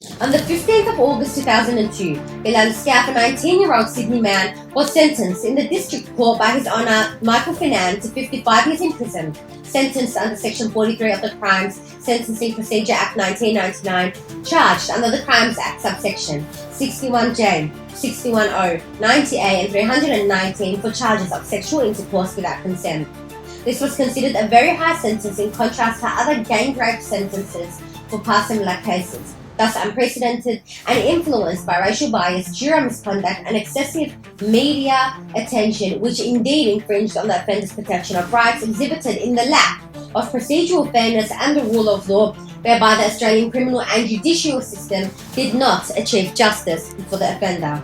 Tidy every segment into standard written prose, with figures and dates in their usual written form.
On the 15th of August 2002, Bilal Skaf, a 19-year-old Sydney man, was sentenced in the District Court by His Honour Michael Finan to 55 years in prison, sentenced under Section 43 of the Crimes Sentencing Procedure Act 1999, charged under the Crimes Act subsection 61J, 610, 90A and 319 for charges of sexual intercourse without consent. This was considered a very high sentence in contrast to other gang rape sentences for past similar cases, thus unprecedented and influenced by racial bias, juror misconduct and excessive media attention, which indeed infringed on the offender's protection of rights exhibited in the lack of procedural fairness and the rule of law, whereby the Australian criminal and judicial system did not achieve justice for the offender.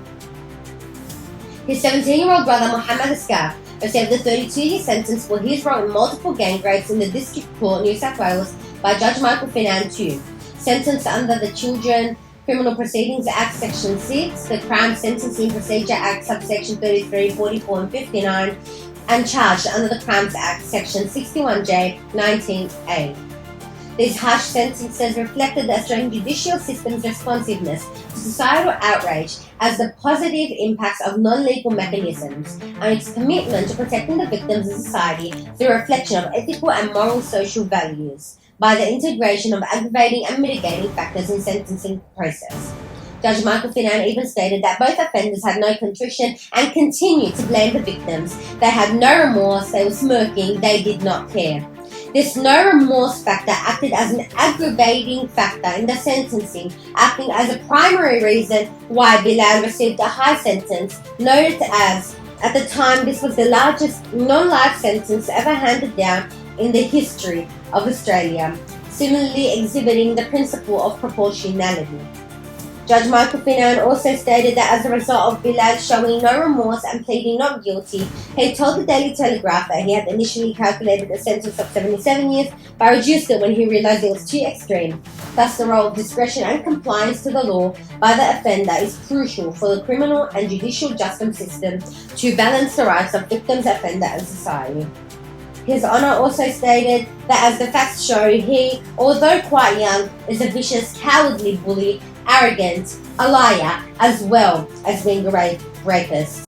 His 17-year-old brother Mohammed Skaf received a 32-year sentence for his role in multiple gang rapes in the District Court, New South Wales, by Judge Michael Finan II. Sentenced under the Children Criminal Proceedings Act Section 6, the Crime Sentencing Procedure Act subsection 33, 44 and 59, and charged under the Crimes Act Section 61J, 19A. These harsh sentences reflected the Australian judicial system's responsiveness to societal outrage as the positive impacts of non-legal mechanisms and its commitment to protecting the victims of society through a reflection of ethical and moral social values by the integration of aggravating and mitigating factors in sentencing process. Judge Michael Finan even stated that both offenders had no contrition and continued to blame the victims. They had no remorse, they were smirking, they did not care. This no remorse factor acted as an aggravating factor in the sentencing, acting as a primary reason why Bilal received a high sentence, noted as, at the time, this was the largest non-life sentence ever handed down in the history of Australia, similarly exhibiting the principle of proportionality. Judge Michael Finan also stated that as a result of Bilal showing no remorse and pleading not guilty, he told the Daily Telegraph that he had initially calculated a sentence of 77 years but reduced it when he realised it was too extreme. Thus, the role of discretion and compliance to the law by the offender is crucial for the criminal and judicial justice system to balance the rights of victims, offender and society. His Honour also stated that as the facts show, he, although quite young, is a vicious, cowardly bully, arrogant, a liar, as well as being a rapist.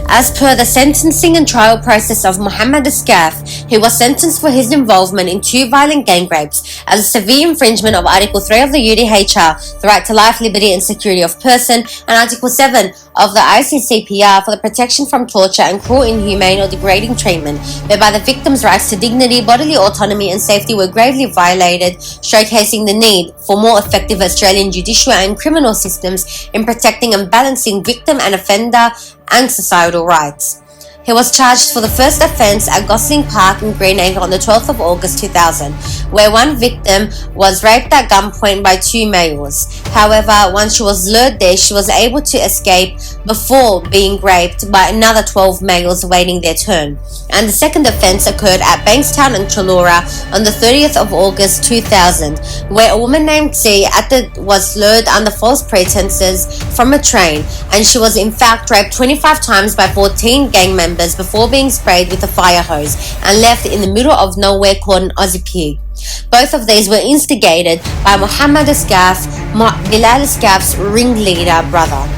As per the sentencing and trial process of Mohammed Skaf, he was sentenced for his involvement in 2 violent gang rapes as a severe infringement of Article 3 of the UDHR, the right to life, liberty and security of person, and Article 7 of the ICCPR for the protection from torture and cruel, inhumane or degrading treatment, whereby the victim's rights to dignity, bodily autonomy and safety were gravely violated, showcasing the need for more effective Australian judicial and criminal systems in protecting and balancing victim and offender and societal rights. He was charged for the first offence at Gosling Park in Greenacre on the 12th of August 2000, where one victim was raped at gunpoint by 2 males. However, once she was lured there, she was able to escape before being raped by another 12 males waiting their turn. And the second offence occurred at Bankstown and Chullora on the 30th of August 2000, where a woman named C was lured under false pretenses from a train, and she was in fact raped 25 times by 14 gang members before being sprayed with a fire hose and left in the middle of nowhere called an Aussie pig. Both of these were instigated by Mohammed Skaf, Bilal Skaf's ringleader brother.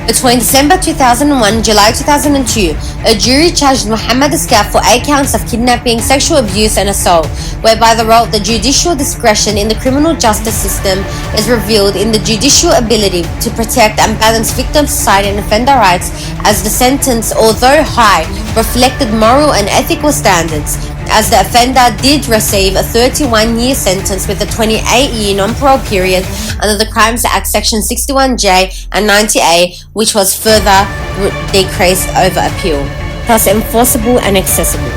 Between December 2001 and July 2002, a jury charged Mohammed Skaf for 8 counts of kidnapping, sexual abuse and assault, whereby the role of the judicial discretion in the criminal justice system is revealed in the judicial ability to protect and balance victim, society and offender rights, as the sentence, although high, reflected moral and ethical standards, as the offender did receive a 31-year sentence with a 28-year non-parole period under the Crimes Act Section 61J and 90A, which was further decreased over appeal, thus enforceable and accessible.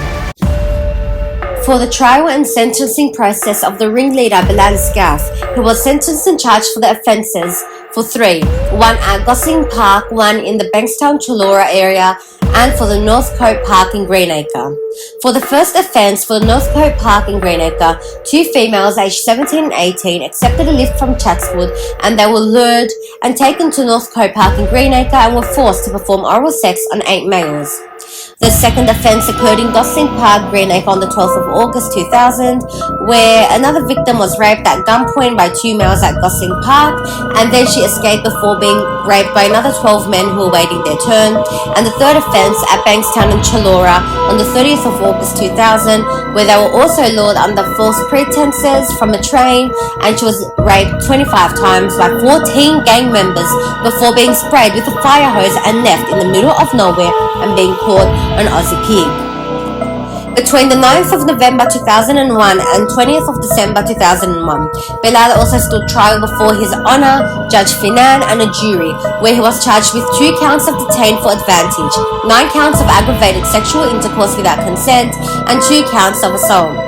For the trial and sentencing process of the ringleader Bilal Skaf, he was sentenced and charged for the offences for 3, 1 at Gosling Park, 1 in the Bankstown Chullora area, and for the Northcote Park in Greenacre. For the first offence for the Northcote Park in Greenacre, 2 females aged 17 and 18 accepted a lift from Chatswood, and they were lured and taken to Northcote Park in Greenacre and were forced to perform oral sex on 8 males. The second offence occurred in Gosling Park, Greenacre on the 12th of August 2000, where another victim was raped at gunpoint by 2 males at Gosling Park, and then she escaped before being raped by another 12 men who were waiting their turn. And the third offence at Bankstown and Chullora on the 30th of August 2000, where they were also lured under false pretenses from a train, and she was raped 25 times by 14 gang members before being sprayed with a fire hose and left in the middle of nowhere and being called an Aussie pig. Between the 9th of November 2001 and 20th of December 2001, Bilal also stood trial before His Honour Judge Finan and a jury, where he was charged with 2 counts of detained for advantage, 9 counts of aggravated sexual intercourse without consent, and 2 counts of assault.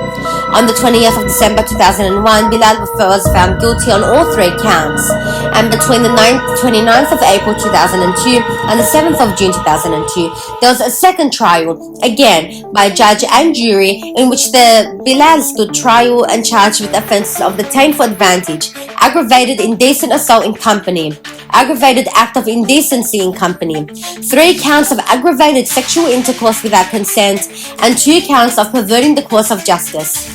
On the 20th of December 2001, Bilal was found guilty on all 3 counts. And between the 29th of April 2002 and the 7th of June 2002, there was a second trial, again by judge and jury, in which the Bilal stood trial and charged with offences of detained for advantage, aggravated indecent assault in company, aggravated act of indecency in company, 3 counts of aggravated sexual intercourse without consent, and 2 counts of perverting the course of justice.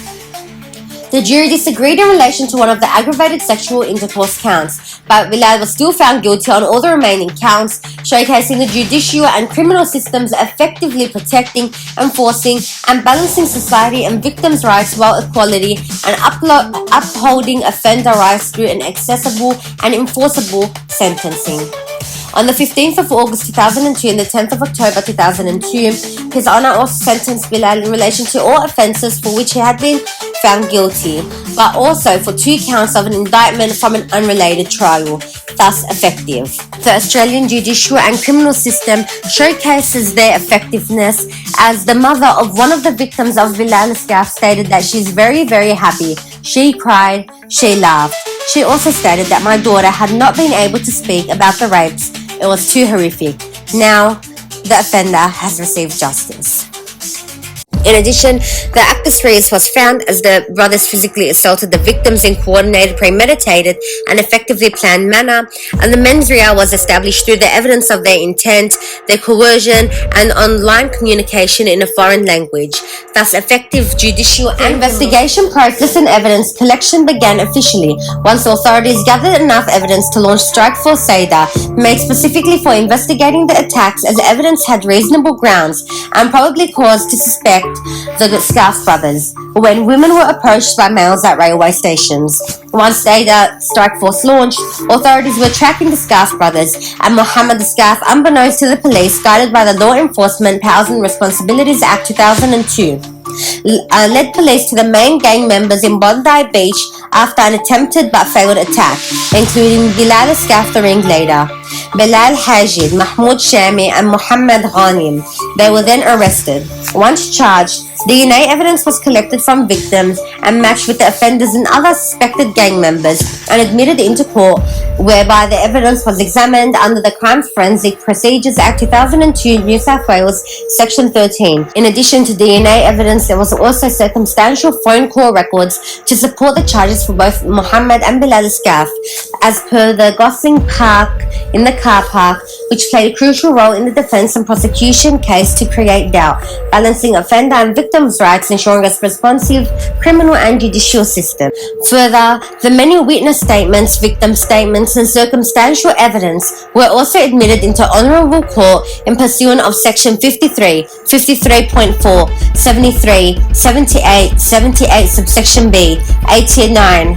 The jury disagreed in relation to one of the aggravated sexual intercourse counts, but Bilal was still found guilty on all the remaining counts, showcasing the judicial and criminal systems effectively protecting, enforcing, and balancing society and victims' rights while equality and upholding offender rights through an accessible and enforceable sentencing. On the 15th of August 2002 and the 10th of October 2002, His Honour also sentenced Bilal in relation to all offences for which he had been found guilty, but also for 2 counts of an indictment from an unrelated trial, thus effective. The Australian judicial and criminal system showcases their effectiveness, as the mother of one of the victims of Bilal Skaf stated that she's very, very happy. She cried, she laughed. She also stated that my daughter had not been able to speak about the rapes. It was too horrific. Now, the offender has received justice. In addition, the actus reus was found as the brothers physically assaulted the victims in coordinated, premeditated, and effectively planned manner, and the mens rea was established through the evidence of their intent, their coercion, and online communication in a foreign language. Thus, effective judicial and investigation process and evidence collection began officially once authorities gathered enough evidence to launch Strike Force Seda, made specifically for investigating the attacks, as evidence had reasonable grounds and probably cause to suspect the Skaf brothers when women were approached by males at railway stations. Once Seda Strike Force launched, authorities were tracking the Skaf brothers and Mohammed Skaf, unbeknownst to the police, guided by the Law Enforcement Powers and Responsibilities Act 2002. Led police to the main gang members in Bondi Beach after an attempted but failed attack, including Bilal Skaf, the ringleader, Bilal Hajid, Mahmoud Shami, and Mohammed Ghanim. They were then arrested. Once charged, DNA evidence was collected from victims and matched with the offenders and other suspected gang members and admitted into court, whereby the evidence was examined under the Crime Forensic Procedures Act 2002, New South Wales, Section 13. In addition to DNA evidence, there was also circumstantial phone call records to support the charges for both Mohammed and Bilal Skaf, as per the Gosling Park in the car park, which played a crucial role in the defence and prosecution case to create doubt, balancing offender and victims' rights, ensuring a responsive criminal and judicial system. Further, the many witness statements, victim statements, and circumstantial evidence were also admitted into honourable court in pursuant of Section 53, 53.4, 73, 78, 78 subsection B, 89,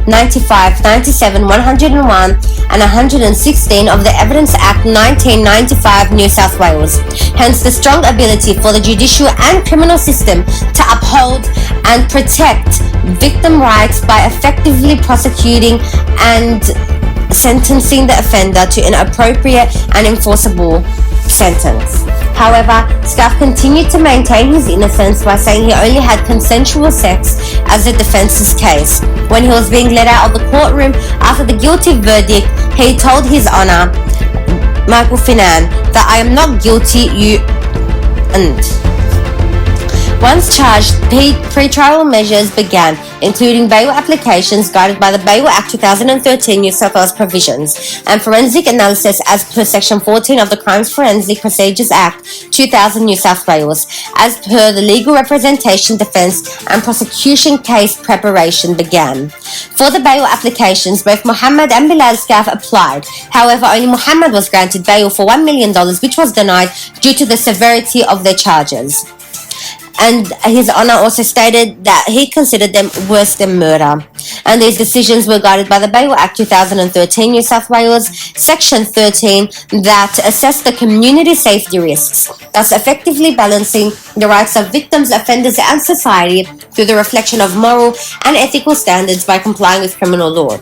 95, 97, 101, and 116 of the Evidence Act 1995, New South Wales. Hence, the strong ability for the judicial and criminal system to uphold and protect victim rights by effectively prosecuting and sentencing the offender to an appropriate and enforceable sentence. However, Skaf continued to maintain his innocence by saying he only had consensual sex as the defence's case. When he was being let out of the courtroom after the guilty verdict, he told His Honour Michael Finan that I am not guilty, Once charged, pre-trial measures began, including bail applications guided by the Bail Act 2013 New South Wales provisions, and forensic analysis as per Section 14 of the Crimes Forensic Procedures Act 2000 New South Wales, as per the legal representation, defence and prosecution case preparation began. For the bail applications, both Mohammed and Bilal Skaf applied. However, only Mohammed was granted bail for $1 million, which was denied due to the severity of their charges. And His Honour also stated that he considered them worse than murder. And these decisions were guided by the Bail Act 2013 New South Wales, Section 13, that assessed the community safety risks, thus effectively balancing the rights of victims, offenders and society through the reflection of moral and ethical standards by complying with criminal law.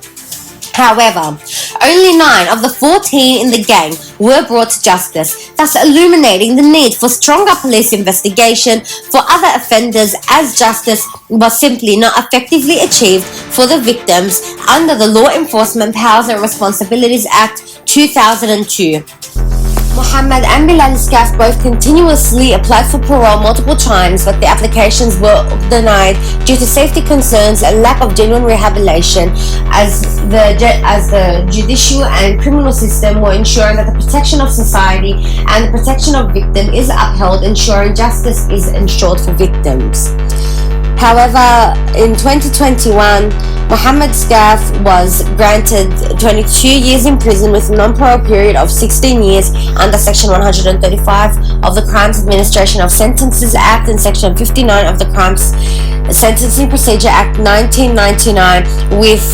However, only 9 of the 14 in the gang were brought to justice, thus illuminating the need for stronger police investigation for other offenders, as justice was simply not effectively achieved for the victims under the Law Enforcement Powers and Responsibilities Act 2002. Mohammed and Bilal Skaf both continuously applied for parole multiple times, but the applications were denied due to safety concerns and lack of genuine rehabilitation, as the judicial and criminal system were ensuring that the protection of society and the protection of victims is upheld, ensuring justice is ensured for victims. However, in 2021, Mohammed Skaf was granted 22 years in prison with a non-parole period of 16 years under Section 135 of the Crimes Administration of Sentences Act and Section 59 of the Crimes Sentencing Procedure Act 1999, with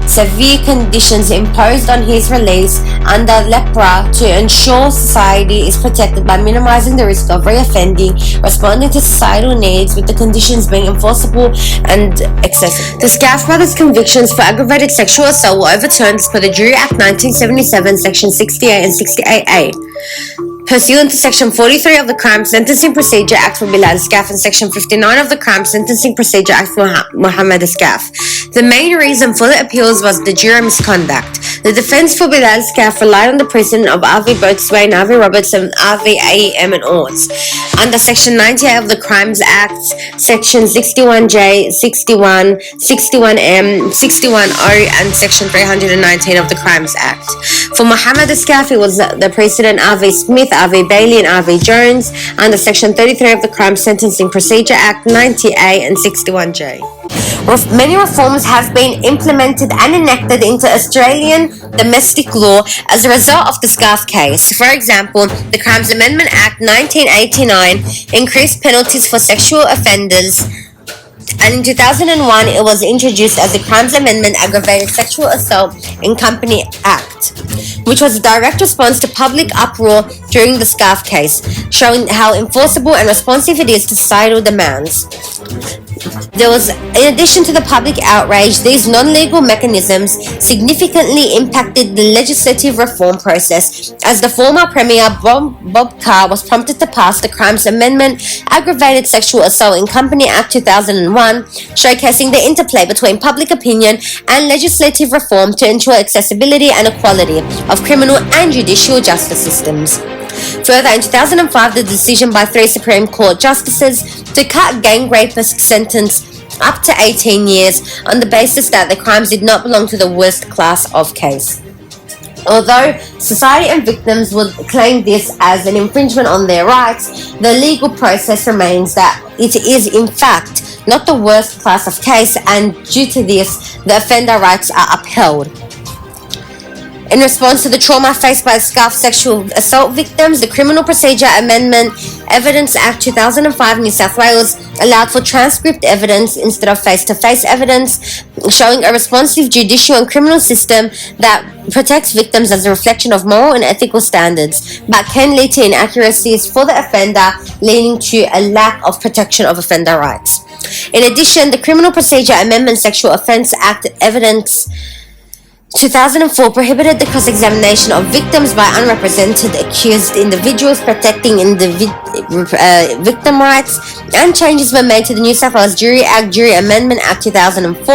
severe conditions imposed on his release under LEPRA to ensure society is protected by minimizing the risk of reoffending, responding to societal needs, with the conditions being enforceable and accessible. The Skaf brothers' convictions for aggravated sexual assault were overturned as per the Jury Act 1977, Section 68 and 68A. Pursuant to Section 43 of the Crime Sentencing Procedure Act for Bilal Skaf and Section 59 of the Crime Sentencing Procedure Act for Mohammed Skaf. The main reason for the appeals was the juror misconduct. The defense for Bilal Skaf relied on the precedent of R.V. Boatswain, R.V. Roberts and R.V. A.E.M. and Orts. Under Section 98 of the Crimes Act, Section 61J, 61, 61M, 61O and Section 319 of the Crimes Act. For Mohammed Skaf, it was the precedent R.V. Smith, R.V. Bailey and R.V. Jones under Section 33 of the Crime Sentencing Procedure Act 90A and 61J. Many reforms have been implemented and enacted into Australian domestic law as a result of the Skaf case. For example, the Crimes Amendment Act 1989 increased penalties for sexual offenders, and in 2001 it was introduced as the Crimes Amendment Aggravated Sexual Assault in Company Act, which was a direct response to public uproar during the Skaf case, showing how enforceable and responsive it is to societal demands. There was, in addition to the public outrage, these non-legal mechanisms significantly impacted the legislative reform process, as the former Premier Bob Carr was prompted to pass the Crimes Amendment Aggravated Sexual Assault in Company Act 2001, showcasing the interplay between public opinion and legislative reform to ensure accessibility and equality of criminal and judicial justice systems. Further, in 2005, the decision by 3 Supreme Court justices to cut gang rapists' sentence up to 18 years on the basis that the crimes did not belong to the worst class of case. Although society and victims would claim this as an infringement on their rights, the legal process remains that it is in fact not the worst class of case, and due to this, the offender rights are upheld. In response to the trauma faced by Skaf sexual assault victims, the Criminal Procedure Amendment Evidence Act 2005 New South Wales allowed for transcript evidence instead of face-to-face evidence, showing a responsive judicial and criminal system that protects victims as a reflection of moral and ethical standards, but can lead to inaccuracies for the offender, leading to a lack of protection of offender rights. In addition, the Criminal Procedure Amendment Sexual Offence Act Evidence 2004 prohibited the cross-examination of victims by unrepresented accused individuals, protecting victim rights, and changes were made to the New South Wales Jury Act, Jury Amendment Act 2004,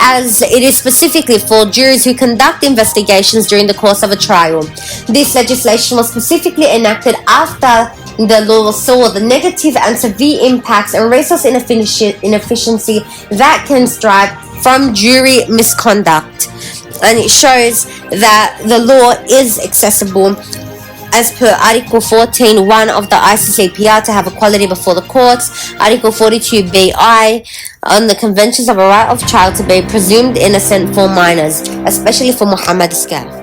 as it is specifically for juries who conduct investigations during the course of a trial. This legislation was specifically enacted after The law saw the negative and severe impacts and resource inefficiency that can strive from jury misconduct. And it shows that the law is accessible as per Article 14.1 of the ICCPR to have equality before the courts, Article 42BI on the Conventions of a Right of Child to be presumed innocent for minors, especially for Mohammed Skaf.